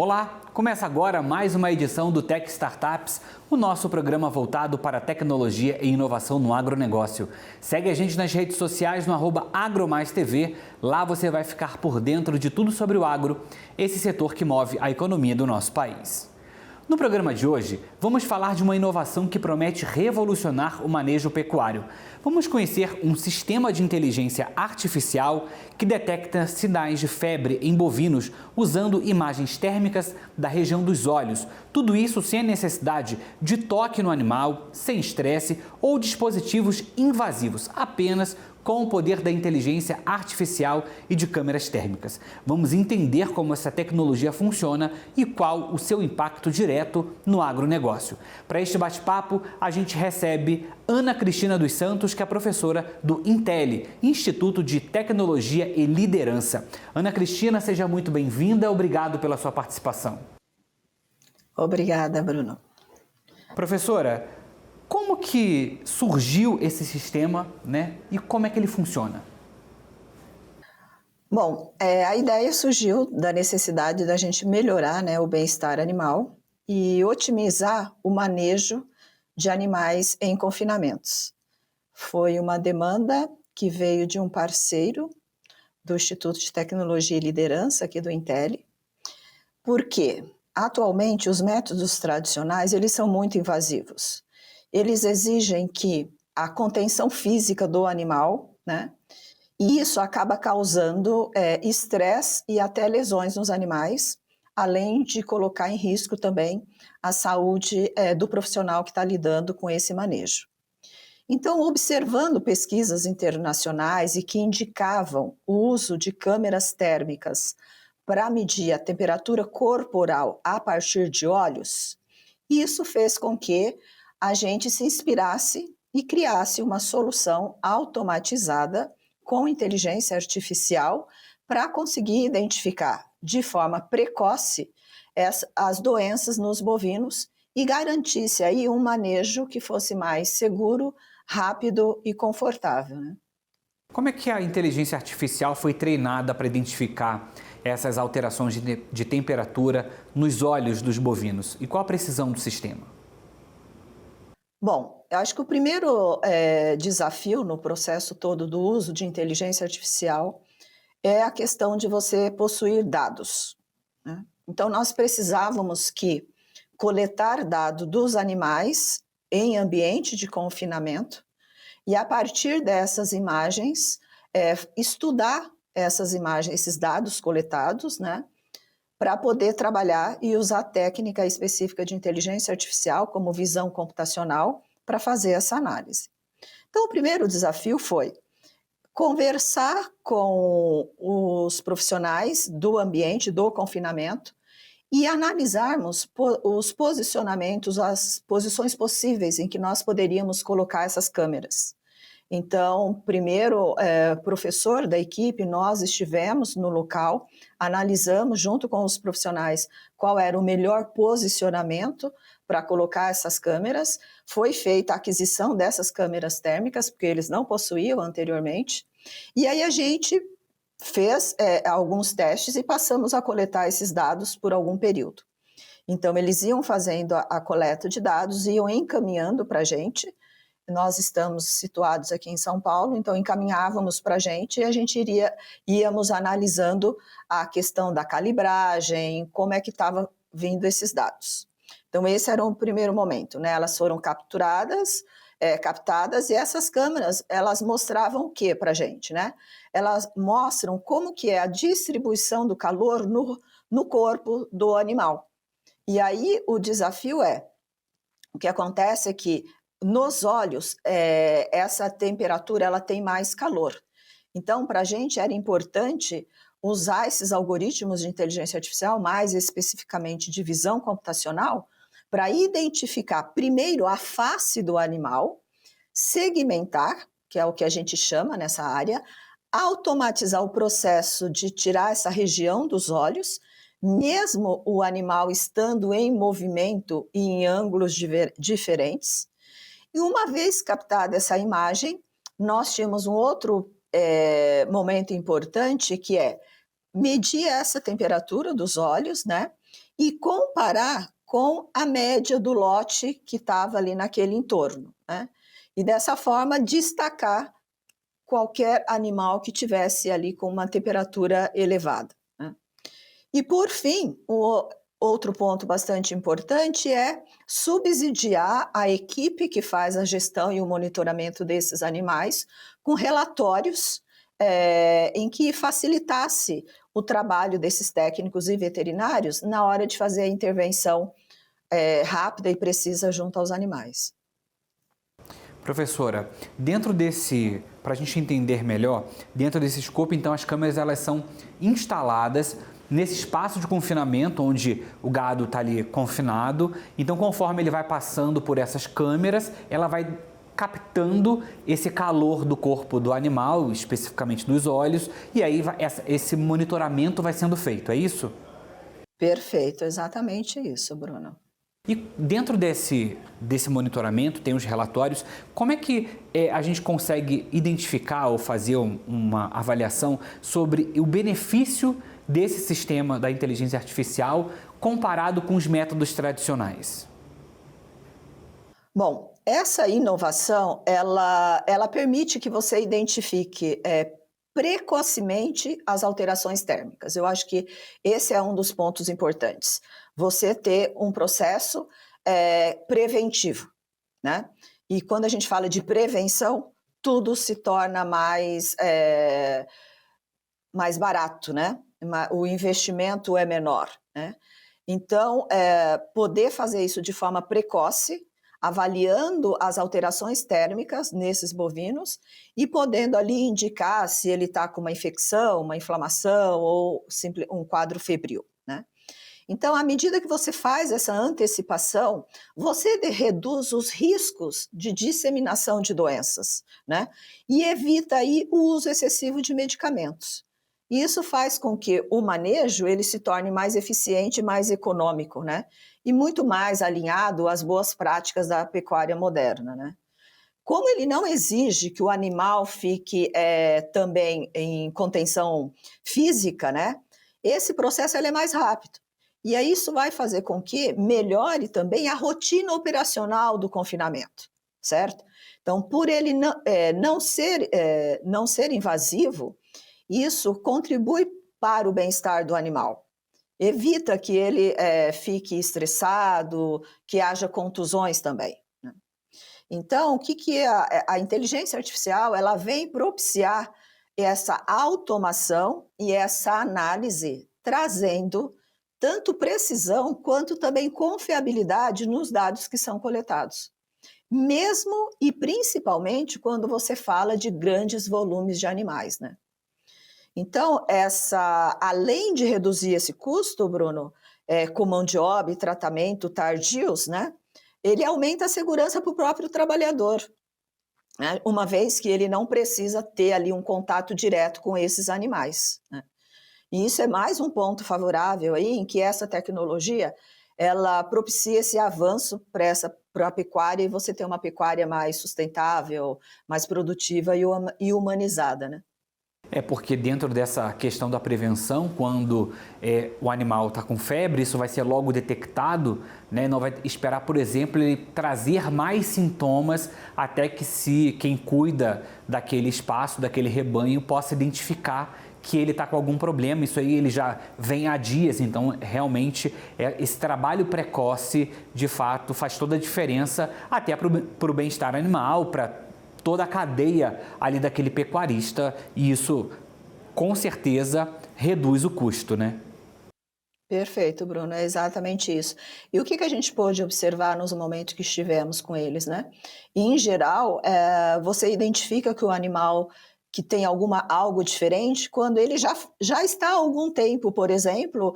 Olá, começa agora mais uma edição do Tech Startups, o nosso programa voltado para tecnologia e inovação no agronegócio. Segue a gente nas redes sociais no @AgroMaisTV, lá você vai ficar por dentro de tudo sobre o agro, esse setor que move a economia do nosso país. No programa de hoje, vamos falar de uma inovação que promete revolucionar o manejo pecuário. Vamos conhecer um sistema de inteligência artificial que detecta sinais de febre em bovinos usando imagens térmicas da região dos olhos. Tudo isso sem a necessidade de toque no animal, sem estresse ou dispositivos invasivos, apenas com o poder da inteligência artificial e de câmeras térmicas. Vamos entender como essa tecnologia funciona e qual o seu impacto direto no agronegócio. Para este bate-papo, a gente recebe Ana Cristina dos Santos, que é professora do INTELLI, Instituto de Tecnologia e Liderança. Ana Cristina, seja muito bem-vinda, obrigado pela sua participação. Obrigada, Bruno. Professora, como que surgiu esse sistema, né? E como é que ele funciona? Bom, a ideia surgiu da necessidade da gente melhorar, o bem-estar animal e otimizar o manejo de animais em confinamentos. Foi uma demanda que veio de um parceiro do Instituto de Tecnologia e Liderança aqui do INTELLI, porque atualmente os métodos tradicionais eles são muito invasivos. Eles exigem que a contenção física do animal, e isso acaba causando estresse e até lesões nos animais, além de colocar em risco também a saúde do profissional que está lidando com esse manejo. Então, observando pesquisas internacionais e que indicavam o uso de câmeras térmicas para medir a temperatura corporal a partir de olhos, isso fez com que a gente se inspirasse e criasse uma solução automatizada com inteligência artificial para conseguir identificar de forma precoce as doenças nos bovinos e garantisse aí um manejo que fosse mais seguro, rápido e confortável, Como é que a inteligência artificial foi treinada para identificar essas alterações de temperatura nos olhos dos bovinos? E qual a precisão do sistema? Bom, eu acho que o primeiro desafio no processo todo do uso de inteligência artificial é a questão de você possuir dados, Então, nós precisávamos coletar dados dos animais em ambiente de confinamento e, a partir dessas imagens, estudar essas imagens, esses dados coletados, para poder trabalhar e usar técnica específica de inteligência artificial, como visão computacional, para fazer essa análise. Então, o primeiro desafio foi conversar com os profissionais do ambiente, do confinamento, e analisarmos os posicionamentos, as posições possíveis em que nós poderíamos colocar essas câmeras. Então, primeiro, professor da equipe, nós estivemos no local, analisamos junto com os profissionais qual era o melhor posicionamento para colocar essas câmeras. Foi feita a aquisição dessas câmeras térmicas, porque eles não possuíam anteriormente. E aí a gente fez alguns testes e passamos a coletar esses dados por algum período. Então, eles iam fazendo a coleta de dados, iam encaminhando para a gente. Nós estamos situados aqui em São Paulo, então encaminhávamos para a gente e a gente íamos analisando a questão da calibragem, como é que estava vindo esses dados. Então esse era o primeiro momento, Elas foram captadas e essas câmeras, elas mostravam o que para a gente, Elas mostram como que é a distribuição do calor no corpo do animal. E aí o desafio o que acontece é que nos olhos, essa temperatura ela tem mais calor. Então, para a gente era importante usar esses algoritmos de inteligência artificial, mais especificamente de visão computacional, para identificar primeiro a face do animal, segmentar, que é o que a gente chama nessa área, automatizar o processo de tirar essa região dos olhos, mesmo o animal estando em movimento e em ângulos diferentes. E uma vez captada essa imagem, nós tínhamos um outro momento importante que é medir essa temperatura dos olhos, e comparar com a média do lote que estava ali naquele entorno, né? E dessa forma destacar qualquer animal que tivesse ali com uma temperatura elevada, né? E por fim, o outro ponto bastante importante é subsidiar a equipe que faz a gestão e o monitoramento desses animais com relatórios em que facilitasse o trabalho desses técnicos e veterinários na hora de fazer a intervenção rápida e precisa junto aos animais. Professora, para a gente entender melhor, dentro desse escopo, então, as câmeras elas são instaladas nesse espaço de confinamento, onde o gado está ali confinado. Então, conforme ele vai passando por essas câmeras, ela vai captando esse calor do corpo do animal, especificamente dos olhos, e aí esse monitoramento vai sendo feito, é isso? Perfeito, exatamente isso, Bruno. E dentro desse monitoramento, tem os relatórios, como é que a gente consegue identificar ou fazer uma avaliação sobre o benefício desse sistema da inteligência artificial comparado com os métodos tradicionais? Bom, essa inovação, ela permite que você identifique precocemente as alterações térmicas. Eu acho que esse é um dos pontos importantes. Você ter um processo preventivo, né? E quando a gente fala de prevenção, tudo se torna mais barato, né? O investimento é menor, né? Então, poder fazer isso de forma precoce, avaliando as alterações térmicas nesses bovinos e podendo ali indicar se ele está com uma infecção, uma inflamação ou um quadro febril, né? Então, à medida que você faz essa antecipação, você reduz os riscos de disseminação de doenças, né? E evita aí o uso excessivo de medicamentos. E isso faz com que o manejo ele se torne mais eficiente e mais econômico, né? E muito mais alinhado às boas práticas da pecuária moderna, né? Como ele não exige que o animal fique também em contenção física, né? Esse processo ele é mais rápido. E aí isso vai fazer com que melhore também a rotina operacional do confinamento, certo? Então, por ele não ser invasivo, isso contribui para o bem-estar do animal. Evita que ele fique estressado, que haja contusões também, né? Então, o que é a inteligência artificial? Ela vem propiciar essa automação e essa análise, trazendo tanto precisão quanto também confiabilidade nos dados que são coletados. Mesmo e principalmente quando você fala de grandes volumes de animais, né? Então, além de reduzir esse custo, Bruno, com mão de obra e tratamento tardios, né? Ele aumenta a segurança para o próprio trabalhador, né? Uma vez que ele não precisa ter ali um contato direto com esses animais, né? E isso é mais um ponto favorável aí, em que essa tecnologia ela propicia esse avanço para a pecuária e você ter uma pecuária mais sustentável, mais produtiva e humanizada, né? Porque dentro dessa questão da prevenção, quando o animal está com febre, isso vai ser logo detectado, né? Não vai esperar, por exemplo, ele trazer mais sintomas até que quem cuida daquele espaço, daquele rebanho, possa identificar que ele está com algum problema. Isso aí ele já vem há dias, então realmente esse trabalho precoce, de fato, faz toda a diferença até para o bem-estar animal, para toda a cadeia ali daquele pecuarista, e isso com certeza reduz o custo, né? Perfeito, Bruno, é exatamente isso. E o que a gente pôde observar nos momentos que estivemos com eles, né? E, em geral, você identifica que o animal que tem algo diferente quando ele já está há algum tempo, por exemplo,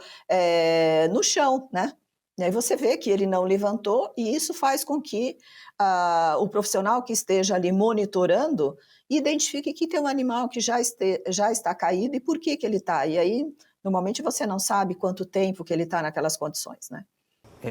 no chão, né? E aí você vê que ele não levantou e isso faz com que o profissional que esteja ali monitorando identifique que tem um animal que já está caído e por que ele está. E aí, normalmente você não sabe quanto tempo que ele está naquelas condições, né?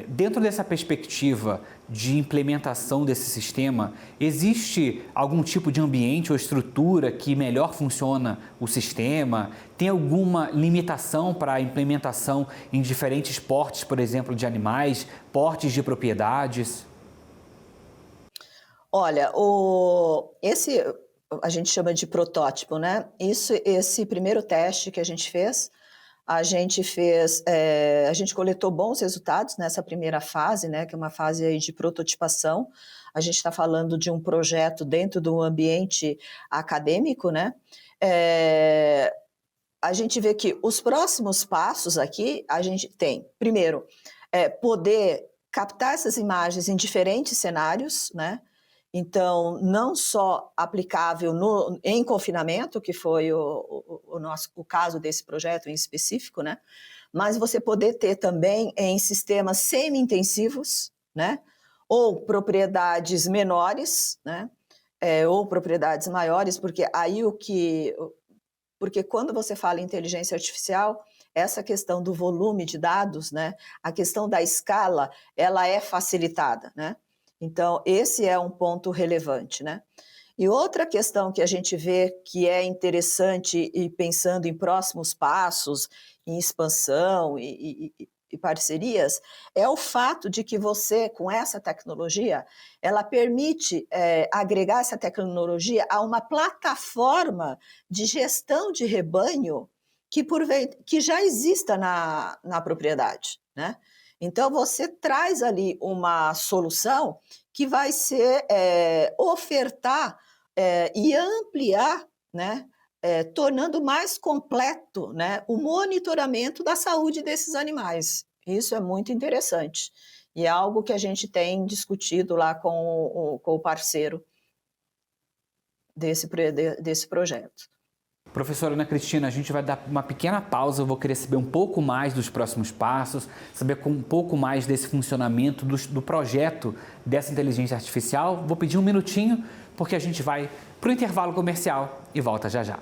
Dentro dessa perspectiva de implementação desse sistema, existe algum tipo de ambiente ou estrutura que melhor funciona o sistema? Tem alguma limitação para a implementação em diferentes portes, por exemplo, de animais, portes de propriedades? Olha, esse a gente chama de protótipo, né? Esse primeiro teste que a gente coletou bons resultados nessa primeira fase, né? Que é uma fase aí de prototipação. A gente está falando de um projeto dentro do ambiente acadêmico, né? A gente vê que os próximos passos aqui, a gente tem, primeiro, poder captar essas imagens em diferentes cenários, né? Então, não só aplicável em confinamento, que foi o caso desse projeto em específico, né? Mas você poder ter também em sistemas semi-intensivos, né? Ou propriedades menores, né? Ou propriedades maiores, porque porque quando você fala em inteligência artificial, essa questão do volume de dados, né? A questão da escala, ela é facilitada, né? Então, esse é um ponto relevante, né? E outra questão que a gente vê que é interessante e pensando em próximos passos, em expansão e parcerias, é o fato de que você, com essa tecnologia, ela permite agregar essa tecnologia a uma plataforma de gestão de rebanho que já exista na propriedade, né? Então, você traz ali uma solução que vai ser ofertar e ampliar, né, tornando mais completo, né, o monitoramento da saúde desses animais. Isso é muito interessante e é algo que a gente tem discutido lá com o parceiro desse projeto. Professora Ana Cristina, a gente vai dar uma pequena pausa, eu vou querer saber um pouco mais dos próximos passos, saber um pouco mais desse funcionamento do projeto dessa inteligência artificial. Vou pedir um minutinho, porque a gente vai para o intervalo comercial e volta já já.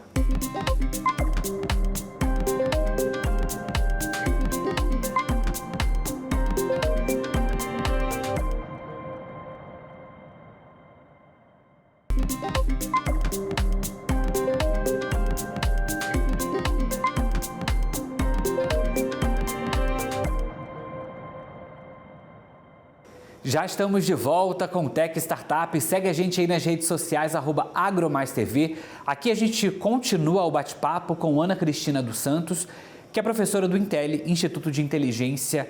Já estamos de volta com o Tech Startup. Segue a gente aí nas redes sociais, @AgroMaisTV. Aqui a gente continua o bate-papo com Ana Cristina dos Santos, que é professora do Intelli, Instituto de Inteligência,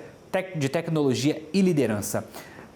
de Tecnologia e Liderança.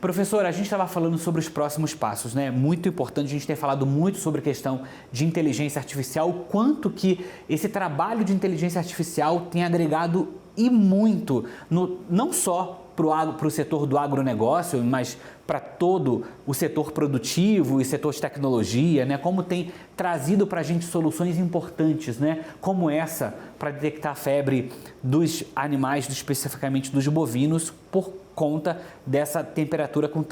Professora, a gente estava falando sobre os próximos passos, né? Muito importante a gente ter falado muito sobre a questão de inteligência artificial, o quanto que esse trabalho de inteligência artificial tem agregado e muito, não só para o setor do agronegócio, mas para todo o setor produtivo e setor de tecnologia, né? Como tem trazido para a gente soluções importantes, né? Como essa para detectar a febre dos animais, especificamente dos bovinos, por conta dessa temperatura com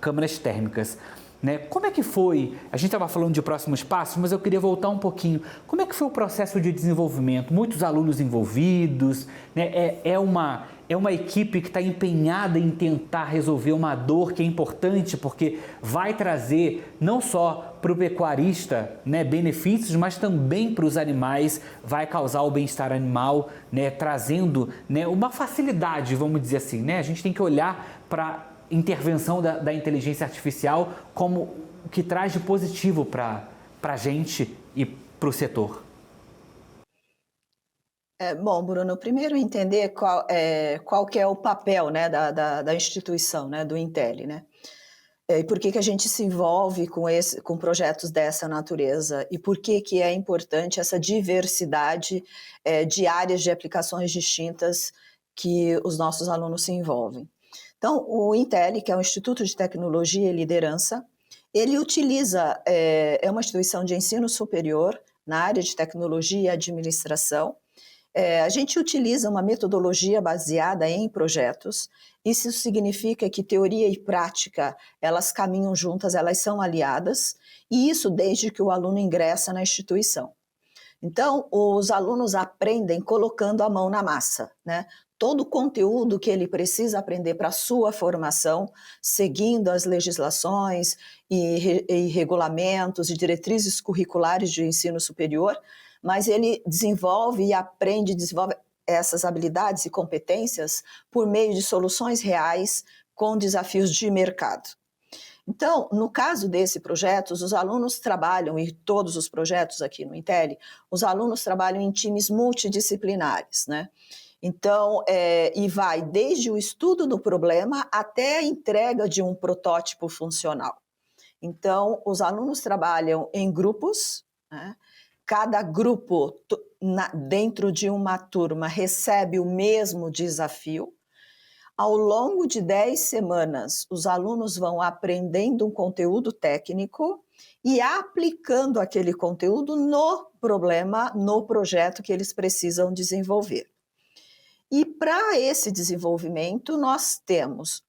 câmeras térmicas. Né? Como é que foi? A gente estava falando de próximos passos, mas eu queria voltar um pouquinho. Como é que foi o processo de desenvolvimento? Muitos alunos envolvidos, né? É uma equipe que está empenhada em tentar resolver uma dor que é importante, porque vai trazer não só para o pecuarista, né, benefícios, mas também para os animais, vai causar o bem-estar animal, né, trazendo, né, uma facilidade, vamos dizer assim. Né? A gente tem que olhar para intervenção da inteligência artificial como o que traz de positivo para a gente e para o setor. Bom, Bruno, primeiro entender qual que é o papel, né, da instituição, né, do Intelli, né? E por que a gente se envolve com projetos dessa natureza e por que é importante essa diversidade de áreas de aplicações distintas que os nossos alunos se envolvem. Então, o Intelli, que é o Instituto de Tecnologia e Liderança, ele utiliza, é uma instituição de ensino superior na área de tecnologia e administração. A gente utiliza uma metodologia baseada em projetos. Isso significa que teoria e prática, elas caminham juntas, elas são aliadas, e isso desde que o aluno ingressa na instituição. Então, os alunos aprendem colocando a mão na massa, né? todo o conteúdo que ele precisa aprender para a sua formação, seguindo as legislações e regulamentos e diretrizes curriculares de ensino superior, mas ele desenvolve e aprende, desenvolve essas habilidades e competências por meio de soluções reais com desafios de mercado. Então, no caso desse projeto, os alunos trabalham, e todos os projetos aqui no Intelli, os alunos trabalham em times multidisciplinares, né? Então, e vai desde o estudo do problema até a entrega de um protótipo funcional. Então, os alunos trabalham em grupos, né? Cada grupo dentro de uma turma recebe o mesmo desafio. Ao longo de 10 semanas, os alunos vão aprendendo um conteúdo técnico e aplicando aquele conteúdo no problema, no projeto que eles precisam desenvolver. E para esse desenvolvimento, nós temos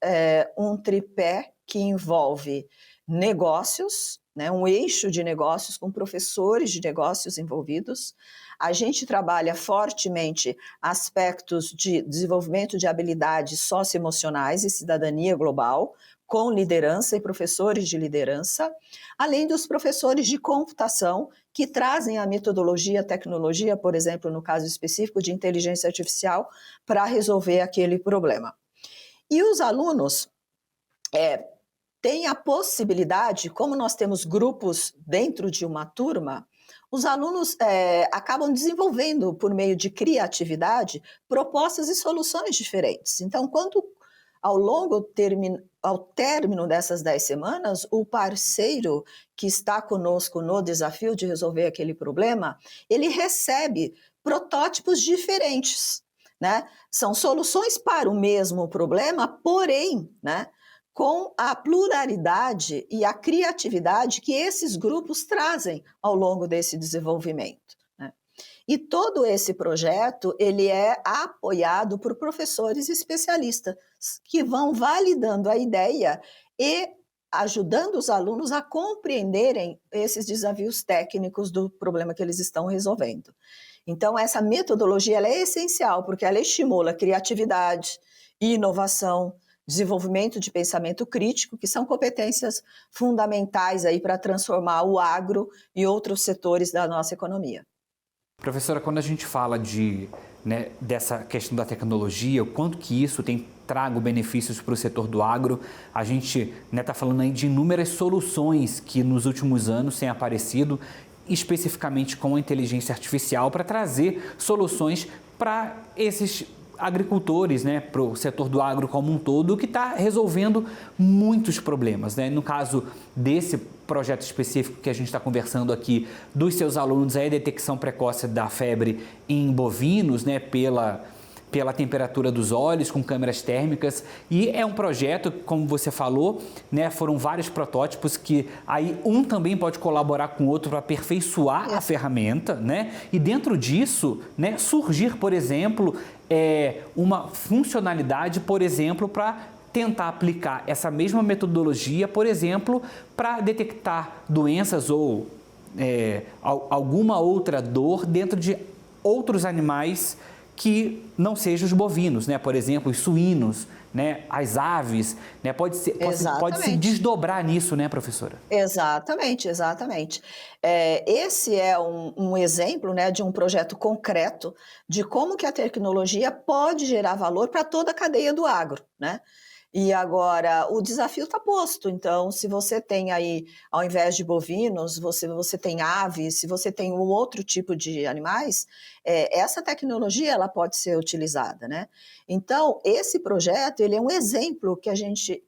um tripé que envolve negócios, né, um eixo de negócios com professores de negócios envolvidos. A gente trabalha fortemente aspectos de desenvolvimento de habilidades socioemocionais e cidadania global, com liderança e professores de liderança, além dos professores de computação, que trazem a metodologia, a tecnologia, por exemplo, no caso específico de inteligência artificial, para resolver aquele problema. E os alunos têm a possibilidade, como nós temos grupos dentro de uma turma, os alunos acabam desenvolvendo, por meio de criatividade, propostas e soluções diferentes. Então, quando ao término dessas 10 semanas, o parceiro que está conosco no desafio de resolver aquele problema, ele recebe protótipos diferentes, né? São soluções para o mesmo problema, porém, né, com a pluralidade e a criatividade que esses grupos trazem ao longo desse desenvolvimento. E todo esse projeto, ele é apoiado por professores especialistas que vão validando a ideia e ajudando os alunos a compreenderem esses desafios técnicos do problema que eles estão resolvendo. Então, essa metodologia ela é essencial, porque ela estimula criatividade, inovação, desenvolvimento de pensamento crítico, que são competências fundamentais aí para transformar o agro e outros setores da nossa economia. Professora, quando a gente fala dessa questão da tecnologia, o quanto que isso tem trago benefícios para o setor do agro, a gente está falando aí de inúmeras soluções que nos últimos anos têm aparecido, especificamente com a inteligência artificial, para trazer soluções para esses agricultores, para o setor do agro como um todo, que está resolvendo muitos problemas. No caso desse projeto específico que a gente está conversando aqui, dos seus alunos, é a detecção precoce da febre em bovinos, pela temperatura dos olhos, com câmeras térmicas, e é um projeto, como você falou, foram vários protótipos que aí um também pode colaborar com o outro para aperfeiçoar a ferramenta, e dentro disso, surgir, por exemplo, uma funcionalidade, por exemplo, para tentar aplicar essa mesma metodologia, por exemplo, para detectar doenças ou alguma outra dor dentro de outros animais que não sejam os bovinos, por exemplo, os suínos, as aves, pode se desdobrar nisso, professora? Exatamente. Esse é um exemplo, de um projeto concreto de como que a tecnologia pode gerar valor para toda a cadeia do agro, E agora, o desafio está posto. Então, se você tem aí, ao invés de bovinos, você tem aves, se você tem um outro tipo de animais, essa tecnologia ela pode ser utilizada, Então, esse projeto ele é um exemplo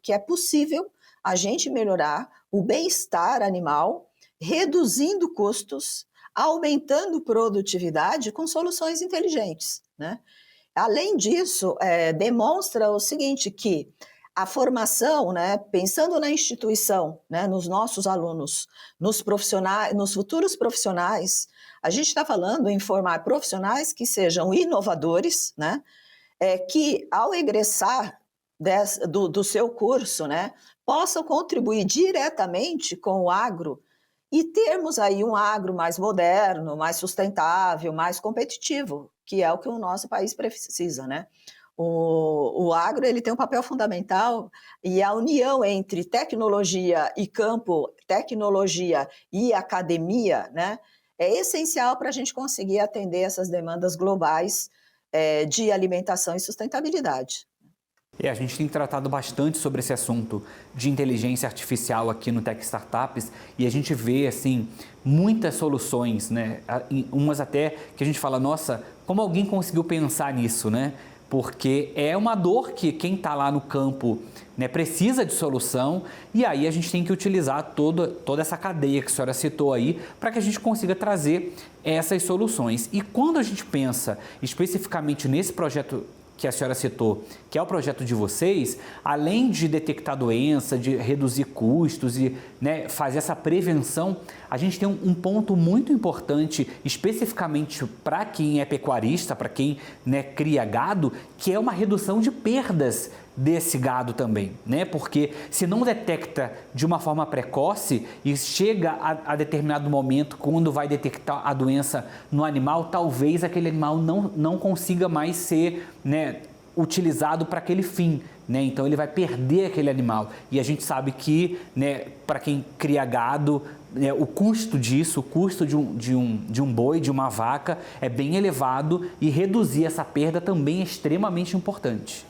que é possível a gente melhorar o bem-estar animal, reduzindo custos, aumentando produtividade com soluções inteligentes, Além disso, demonstra o seguinte, que a formação, pensando na instituição, nos nossos alunos, nos profissionais, nos futuros profissionais, a gente está falando em formar profissionais que sejam inovadores, que ao egressar do seu curso, possam contribuir diretamente com o agro e termos aí um agro mais moderno, mais sustentável, mais competitivo, que é o que o nosso país precisa, O agro ele tem um papel fundamental e a união entre tecnologia e campo, tecnologia e academia, né, é essencial para a gente conseguir atender essas demandas globais de alimentação e sustentabilidade. A gente tem tratado bastante sobre esse assunto de inteligência artificial aqui no Tech Startups e a gente vê, assim, muitas soluções, né? Umas até que a gente fala, nossa, como alguém conseguiu pensar nisso, né? Porque é uma dor que quem está lá no campo, né, precisa de solução e aí a gente tem que utilizar toda essa cadeia que a senhora citou aí para que a gente consiga trazer essas soluções. E quando a gente pensa especificamente nesse projeto que a senhora citou, que é o projeto de vocês, além de detectar doença, de reduzir custos e, né, fazer essa prevenção, a gente tem um ponto muito importante, especificamente para quem é pecuarista, para quem, né, cria gado, que é uma redução de perdas desse gado também, né? Porque se não detecta de uma forma precoce e chega a determinado momento, quando vai detectar a doença no animal, talvez aquele animal não consiga mais ser, né, utilizado para aquele fim, né? Então ele vai perder aquele animal. E a gente sabe que, né, para quem cria gado, né, o custo disso, o custo de um boi, de uma vaca, é bem elevado e reduzir essa perda também é extremamente importante.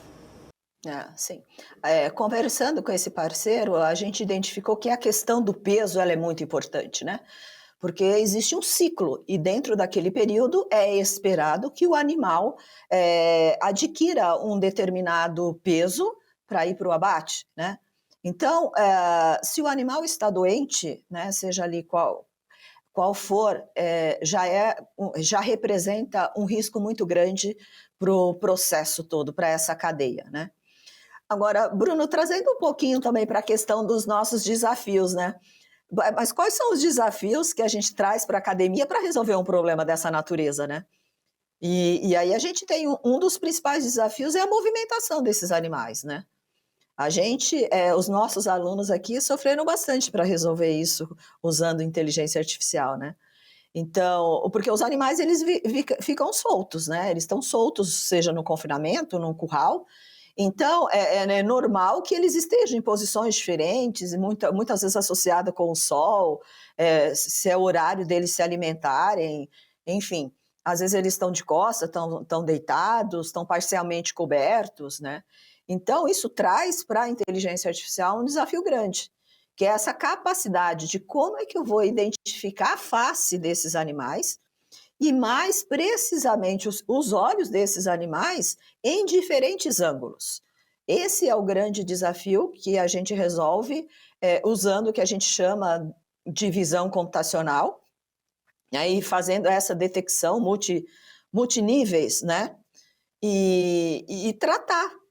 Sim. Conversando com esse parceiro, a gente identificou que a questão do peso ela é muito importante, né? Porque existe um ciclo e dentro daquele período é esperado que o animal adquira um determinado peso para ir para o abate, né? Então, se o animal está doente, né, seja ali qual for, já representa um risco muito grande para o processo todo, para essa cadeia, né? Agora, Bruno, trazendo um pouquinho também para a questão dos nossos desafios, né? Mas quais são os desafios que a gente traz para a academia para resolver um problema dessa natureza, né? E aí a gente tem um dos principais desafios é a movimentação desses animais, né? Os nossos alunos aqui sofreram bastante para resolver isso usando inteligência artificial, né? Então, porque os animais eles ficam soltos, né? Eles estão soltos, seja no confinamento, num curral. Então, é normal que eles estejam em posições diferentes, muitas vezes associada com o sol, se é o horário deles se alimentarem, enfim. Às vezes eles estão de costas, estão deitados, estão parcialmente cobertos, né? Então, isso traz para a inteligência artificial um desafio grande, que é essa capacidade de como é que eu vou identificar a face desses animais e, mais precisamente, os olhos desses animais em diferentes ângulos. Esse é o grande desafio que a gente resolve usando o que a gente chama de visão computacional, aí fazendo essa detecção multiníveis, né? E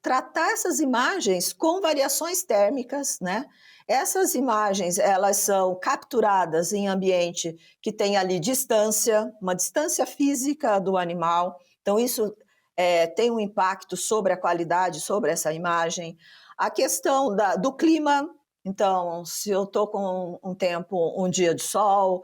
tratar essas imagens com variações térmicas, né? Essas imagens, elas são capturadas em ambiente que tem ali distância, uma distância física do animal. Então, isso tem um impacto sobre a qualidade, sobre essa imagem. A questão do clima, então, se eu estou com um dia de sol,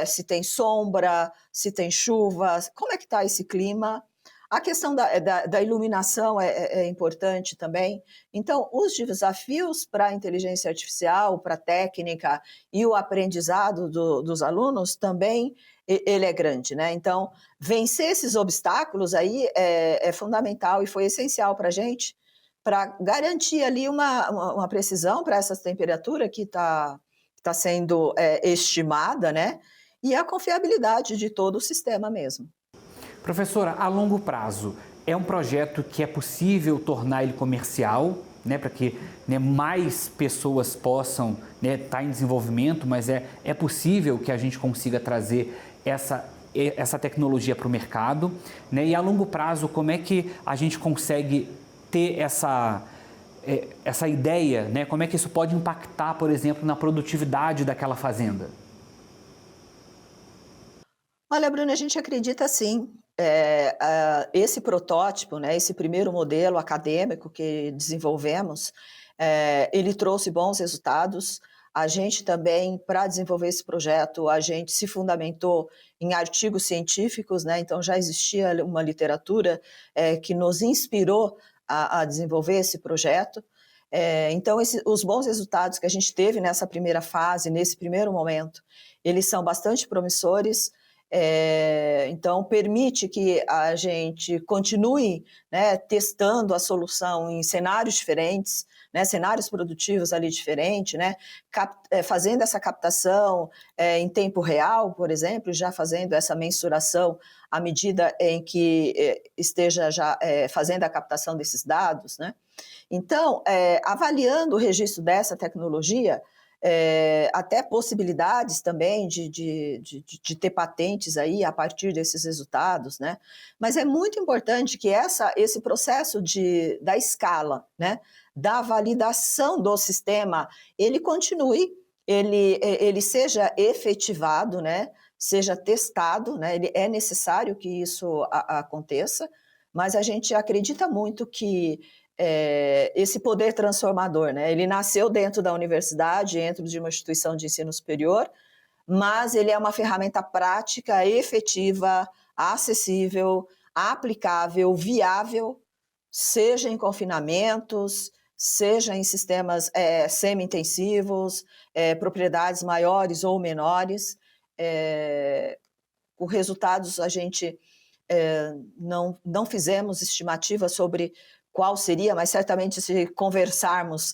se tem sombra, se tem chuva, como é que está esse clima? A questão da iluminação é importante também. Então, os desafios para a inteligência artificial, para a técnica e o aprendizado dos alunos também, ele é grande, né? Então, vencer esses obstáculos aí é fundamental e foi essencial para a gente, para garantir ali uma precisão para essa temperatura que está sendo estimada, né? E a confiabilidade de todo o sistema mesmo. Professora, a longo prazo, é um projeto que é possível tornar ele comercial, né, para que, né, mais pessoas possam, né, estar em desenvolvimento, mas é possível que a gente consiga trazer essa tecnologia para o mercado, né? E a longo prazo, como é que a gente consegue ter essa ideia, né? Como é que isso pode impactar, por exemplo, na produtividade daquela fazenda? Olha, Bruna, a gente acredita sim. Esse protótipo, né, esse primeiro modelo acadêmico que desenvolvemos, ele trouxe bons resultados. A gente também, para desenvolver esse projeto, a gente se fundamentou em artigos científicos, né? Então já existia uma literatura que nos inspirou a desenvolver esse projeto. Então, os bons resultados que a gente teve nessa primeira fase, nesse primeiro momento, eles são bastante promissores. Então, permite que a gente continue, né, testando a solução em cenários diferentes, né, cenários produtivos ali diferentes, né, fazendo essa captação em tempo real, por exemplo, já fazendo essa mensuração à medida em que esteja já fazendo a captação desses dados, né? Então, avaliando o registro dessa tecnologia, até possibilidades também de ter patentes aí a partir desses resultados, né? Mas é muito importante que esse processo da escala, né, da validação do sistema, ele continue, ele seja efetivado, né, seja testado, né? É necessário que isso aconteça, mas a gente acredita muito que esse poder transformador, né? Ele nasceu dentro da universidade, dentro de uma instituição de ensino superior, mas ele é uma ferramenta prática, efetiva, acessível, aplicável, viável, seja em confinamentos, seja em sistemas semi-intensivos, propriedades maiores ou menores. Com resultados, a gente não fizemos estimativa sobre qual seria, mas certamente se conversarmos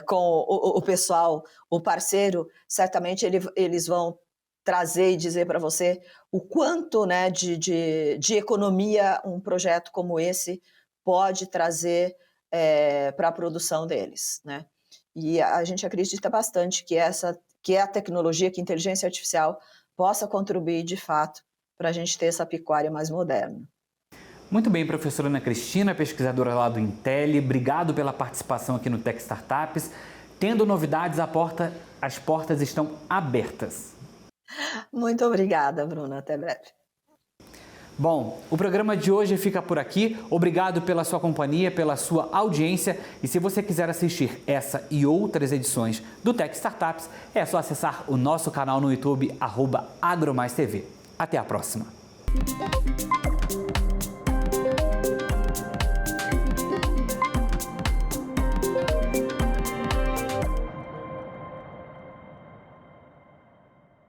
com o pessoal, o parceiro, certamente eles vão trazer e dizer para você o quanto, né, de economia um projeto como esse pode trazer para a produção deles, né? E a gente acredita bastante que a tecnologia, que a inteligência artificial possa contribuir de fato para a gente ter essa pecuária mais moderna. Muito bem, professora Ana Cristina, pesquisadora lá do Intel, obrigado pela participação aqui no Tech Startups. Tendo novidades, as portas estão abertas. Muito obrigada, Bruna. Até breve. Bom, o programa de hoje fica por aqui. Obrigado pela sua companhia, pela sua audiência. E se você quiser assistir essa e outras edições do Tech Startups, é só acessar o nosso canal no YouTube, @AgroMaisTV. Até a próxima.